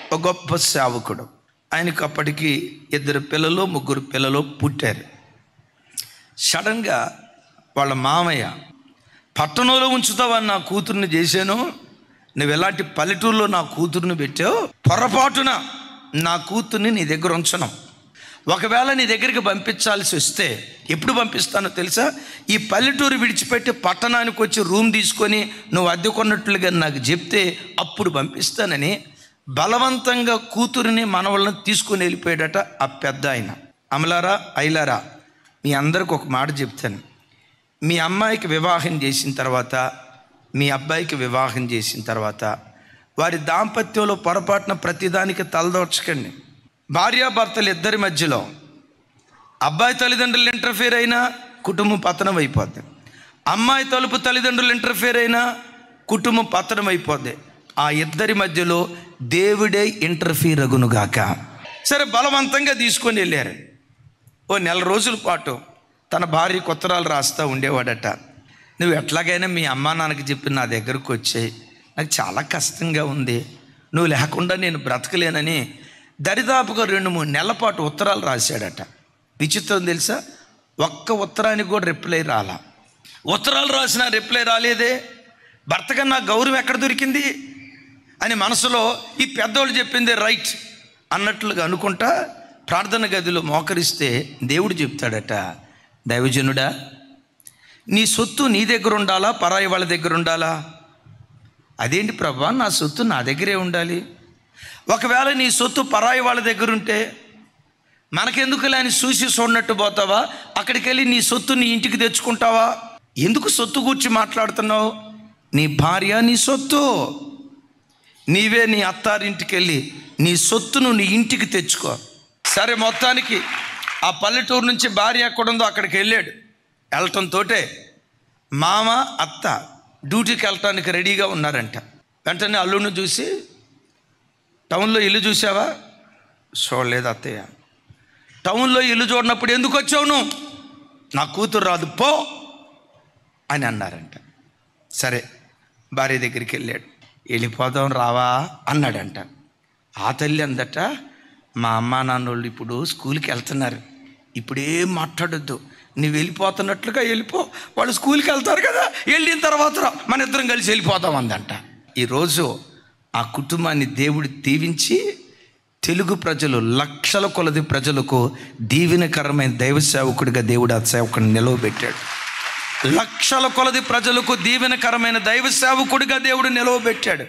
ఒక గొప్ప సేవకుడు. ఆయనకు అప్పటికి 2 పిల్లలు 3 పిల్లలు పుట్టారు. సడన్గా వాళ్ళ మామయ్య, పట్టణంలో ఉంచుతావని నా కూతుర్ని చేశాను, నువ్వు ఎలాంటి పల్లెటూరులో నా కూతుర్ని పెట్టావు, పొరపాటున నా కూతుర్ని నీ దగ్గర ఉంచను. ఒకవేళ నీ దగ్గరికి పంపించాల్సి వస్తే ఎప్పుడు పంపిస్తానో తెలుసా? ఈ పల్లెటూరు విడిచిపెట్టి పట్టణానికి వచ్చి రూమ్ తీసుకొని నువ్వు అద్దెకున్నట్లుగా నాకు చెప్తే అప్పుడు పంపిస్తానని బలవంతంగా కూతురిని మనవళ్ళని తీసుకొని వెళ్ళిపోయాడట ఆ పెద్ద ఆయన. అమలారా ఐలారా, మీ అందరికి ఒక మాట చెప్తాను. మీ అమ్మాయికి వివాహం చేసిన తర్వాత, మీ అబ్బాయికి వివాహం చేసిన తర్వాత వారి దాంపత్యంలో పొరపాటున ప్రతిదానికి తలదోర్చకండి. భార్యాభర్తలు ఇద్దరి మధ్యలో అబ్బాయి తల్లిదండ్రులు ఇంటర్ఫియర్ అయినా కుటుంబం పతనం అయిపోద్ది, అమ్మాయి తల్లిదండ్రులు ఇంటర్ఫియర్ అయినా కుటుంబం పతనం అయిపోద్ది. ఆ ఇద్దరి మధ్యలో దేవుడే ఇంటర్ఫియర్ అగునుగాక. సరే, బలవంతంగా తీసుకొని వెళ్ళారు. ఓ 1 నెల రోజుల పాటు తన భార్యకు ఉత్తరాలు రాస్తూ ఉండేవాడట. నువ్వు ఎట్లాగైనా మీ అమ్మా నాన్నకి చెప్పి నా దగ్గరకు వచ్చాయి, నాకు చాలా కష్టంగా ఉంది, నువ్వు లేకుండా నేను బ్రతకలేనని దరిదాపుగా 2-3 నెలల పాటు ఉత్తరాలు రాశాడట. విచిత్రం తెలుసా, ఒక్క ఉత్తరానికి కూడా రిప్లై రాలా. ఉత్తరాలు రాసినా రిప్లై రాలేదే, భర్త కన్నా గౌరవం ఎక్కడ దొరికింది అని మనసులో ఈ పెద్దోళ్ళు చెప్పిందే రైట్ అన్నట్లుగా అనుకుంటా ప్రార్థన గదిలో మోకరిస్తే దేవుడు చెప్తాడట, దైవజనుడా, నీ సొత్తు నీ దగ్గర ఉండాలా, పరాయి వాళ్ళ దగ్గర ఉండాలా? అదేంటి ప్రభా, నా సొత్తు నా దగ్గరే ఉండాలి. ఒకవేళ నీ సొత్తు పరాయి వాళ్ళ దగ్గర ఉంటే మనకెందుకులే అని చూసి చూడనట్టు పోతావా? అక్కడికి వెళ్ళి నీ సొత్తు నీ ఇంటికి తెచ్చుకుంటావా? ఎందుకు సొత్తు గురించి మాట్లాడుతున్నావు? నీ భార్య నీ సొత్తు, నీవే నీ అత్తారింటికి వెళ్ళి నీ సొత్తును నీ ఇంటికి తెచ్చుకో. సరే, మొత్తానికి ఆ పల్లెటూరు నుంచి భార్య ఎక్కడుందో అక్కడికి వెళ్ళాడు. వెళ్ళటంతో మామ అత్త డ్యూటీకి వెళ్ళటానికి రెడీగా ఉన్నారంట. వెంటనే అల్లుడిని చూసి, టౌన్లో ఇల్లు చూసావా? చూడలేదు అత్తయ్య. టౌన్లో ఇల్లు చూడనప్పుడు ఎందుకు వచ్చావు నువ్వు? నా కూతురు రాదు పో అని అన్నారంట. సరే, భార్య దగ్గరికి వెళ్ళాడు. వెళ్ళిపోదాం రావా అన్నాడంట. ఆ తల్లి అందట, మా అమ్మా నాన్నోళ్ళు ఇప్పుడు స్కూల్కి వెళ్తున్నారు, ఇప్పుడేం మాట్లాడొద్దు, నువ్వు వెళ్ళిపోతున్నట్లుగా వెళ్ళిపో, వాళ్ళు స్కూల్కి వెళ్తారు కదా, వెళ్ళిన తర్వాత మన ఇద్దరం కలిసి వెళ్ళిపోతాం అందంట. ఈరోజు ఆ కుటుంబాన్ని దేవుడు దీవించి తెలుగు ప్రజలు, లక్షల కొలది ప్రజలకు దీవెనకరమైన దైవ సేవకుడిగా దేవుడు ఆ సేవకుడిని నిలవబెట్టాడు. లక్షల కొలది ప్రజలకు దీవెనకరమైన దైవ సేవకుడిగా దేవుడు నిలవబెట్టాడు.